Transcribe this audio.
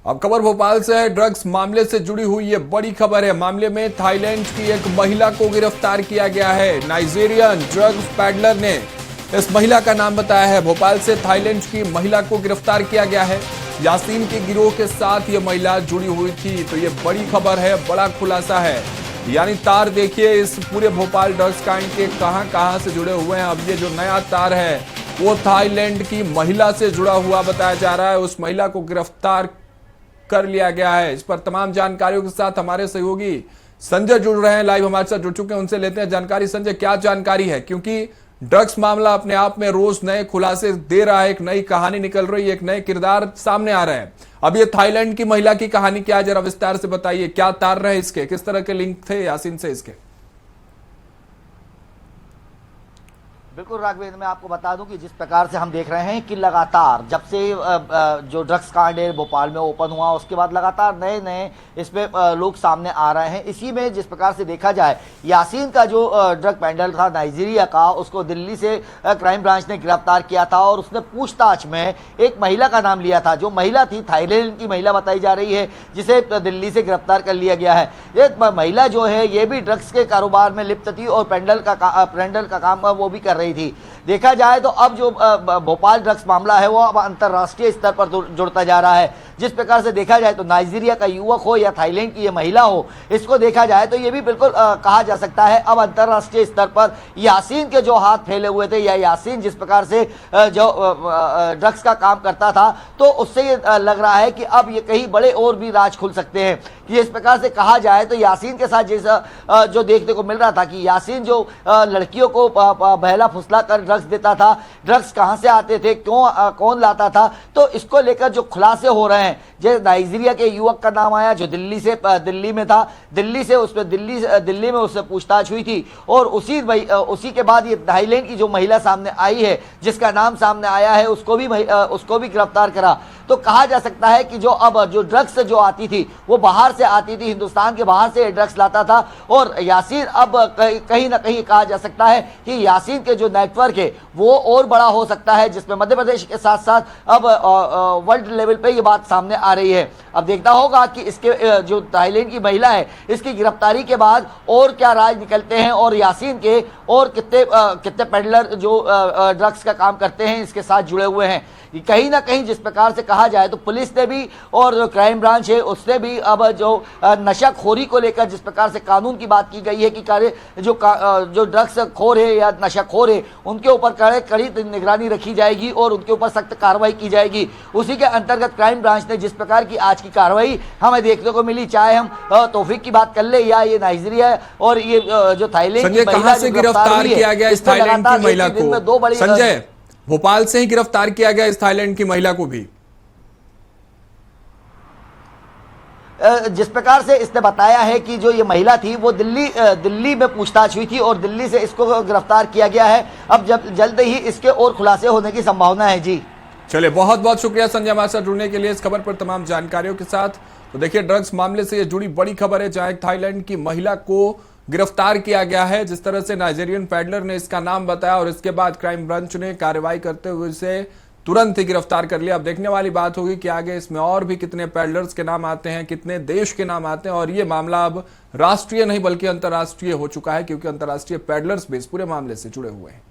अब खबर भोपाल से है। ड्रग्स मामले से जुड़ी हुई ये बड़ी खबर है। मामले में थाईलैंड की एक महिला को गिरफ्तार किया गया है। नाइजीरियन ड्रग्स पैडलर ने इस महिला का नाम बताया है। भोपाल से थाईलैंड की महिला को गिरफ्तार किया गया है। यासीन के गिरोह के साथ ये महिला जुड़ी हुई थी। तो ये बड़ी खबर है, बड़ा खुलासा है। यानी तार देखिए इस पूरे भोपाल ड्रग्स कांड के कहां से जुड़े हुए हैं। अब ये जो नया तार है वो थाईलैंड की महिला से जुड़ा हुआ बताया जा रहा है। उस महिला को गिरफ्तार कर लिया गया है। इस पर तमाम जानकारियों के साथ हमारे सहयोगी संजय जुड़ रहे हैं, लाइव हमारे साथ जुड़ चुके हैं। उनसे लेते हैं जानकारी। संजय, क्या जानकारी है? क्योंकि ड्रग्स मामला अपने आप में रोज नए खुलासे दे रहा है, एक नई कहानी निकल रही है, एक नए किरदार सामने आ रहे हैं। अब ये थाईलैंड की महिला की कहानी क्या है, जरा विस्तार से बताइए। क्या तार रहे इसके, किस तरह के लिंक थे यासीन से इसके? बिल्कुल राघवेंद्र, मैं आपको बता दूं कि जिस प्रकार से हम देख रहे हैं कि लगातार जब से जो ड्रग्स कांड है भोपाल में ओपन हुआ, उसके बाद लगातार नए नए इसमें लोग सामने आ रहे हैं। इसी में जिस प्रकार से देखा जाए, यासीन का जो ड्रग पैडलर था नाइजीरिया का, उसको दिल्ली से क्राइम ब्रांच ने गिरफ्तार किया था और उसने पूछताछ में एक महिला का नाम लिया था। जो महिला थी थाईलैंड की महिला बताई जा रही है, जिसे दिल्ली से गिरफ्तार कर लिया गया है। ये महिला जो है ये भी ड्रग्स के कारोबार में लिप्त थी और पेंडल का काम वो भी कर रही थी। देखा जाए तो अब जो भोपाल ड्रग्स मामला है वो अब अंतर्राष्ट्रीय स्तर पर जुड़ता जा रहा है। जिस प्रकार से देखा जाए तो नाइजीरिया का युवक हो या थाईलैंड की ये महिला हो, इसको देखा जाए तो ये भी बिल्कुल कहा जा सकता है अब अंतर्राष्ट्रीय स्तर पर यासीन के जो हाथ फैले हुए थे, या यासीन जिस प्रकार से जो ड्रग्स का काम करता था, तो उससे ये लग रहा है कि अब ये कहीं बड़े और भी राज खुल सकते हैं। कि इस प्रकार से कहा जाए तो यासीन के साथ जैसा जो देखने को मिल रहा था कि यासीन जो लड़कियों को बहला फुसला कर ड्रग्स देता था, ड्रग्स कहां से आते थे, कौन लाता था, तो इसको लेकर जो खुलासे हो रहे हैं। जैसे नाइजीरिया के युवक का नाम आया जो दिल्ली में था, दिल्ली में उससे पूछताछ हुई थी और उसी के बाद ये थाईलैंड की जो महिला सामने आई है, जिसका नाम सामने आया है, उसको भी गिरफ्तार करा। तो कहा जा सकता है कि जो ड्रग्स जो आती थी वो बाहर से आती थी, हिंदुस्तान के बाहर से ड्रग्स लाता था। और यासीन अब कहीं ना कहीं कहा जा सकता है कि यासीन के जो नेटवर्क है वो और बड़ा हो सकता है, जिसमें मध्य प्रदेश के साथ साथ अब वर्ल्ड लेवल पे ये बात सामने आ रही है। अब देखना होगा कि इसके जो थाईलैंड की महिला है, इसकी गिरफ्तारी के बाद और क्या राज निकलते हैं और यासीन के और कितने पेडलर जो ड्रग्स का काम करते हैं इसके साथ जुड़े हुए हैं। कहीं ना कहीं जिस प्रकार से कहा जाए तो पुलिस ने भी और जो क्राइम ब्रांच है उसने भी अब जो नशाखोरी को लेकर जिस प्रकार से कानून की बात की गई है कि जो ड्रग्स खोर है या नशाखोर है उनके ऊपर कड़ी निगरानी रखी जाएगी और उनके ऊपर सख्त कार्रवाई की जाएगी। उसी के अंतर्गत क्राइम ब्रांच ने जिस प्रकार की आज की कार्रवाई हमें देखने को मिली, चाहे हम तौफीक की बात कर ले या ये नाइजीरिया और ये जो थाईलैंड की महिला से गिरफ्तार किया गया इस थाईलैंड की महिला को, संजय, भोपाल से ही गिरफ्तार किया गया इस थाईलैंड की महिला को भी। जिस प्रकार से इसने बताया है कि जो ये महिला थी वो दिल्ली में पूछताछ हुई थी और दिल्ली से इसको गिरफ्तार किया गया है। अब जल्द ही इसके और खुलासे होने की संभावना है। जी चलिए, बहुत बहुत शुक्रिया संजय हमारे साथ जुड़ने के लिए, इस खबर पर तमाम जानकारियों के साथ। तो देखिए, ड्रग्स मामले से ये जुड़ी बड़ी खबर है, जहां थाईलैंड की महिला को गिरफ्तार किया गया है। जिस तरह से नाइजीरियन पैडलर ने इसका नाम बताया और इसके बाद क्राइम ब्रांच ने कार्रवाई करते हुए इसे तुरंत ही गिरफ्तार कर लिया। अब देखने वाली बात होगी कि आगे इसमें और भी कितने पैडलर्स के नाम आते हैं, कितने देश के नाम आते हैं। और ये मामला अब राष्ट्रीय नहीं बल्कि अंतर्राष्ट्रीय हो चुका है, क्योंकि अंतर्राष्ट्रीय पैडलर्स भी इस पूरे मामले से जुड़े हुए हैं।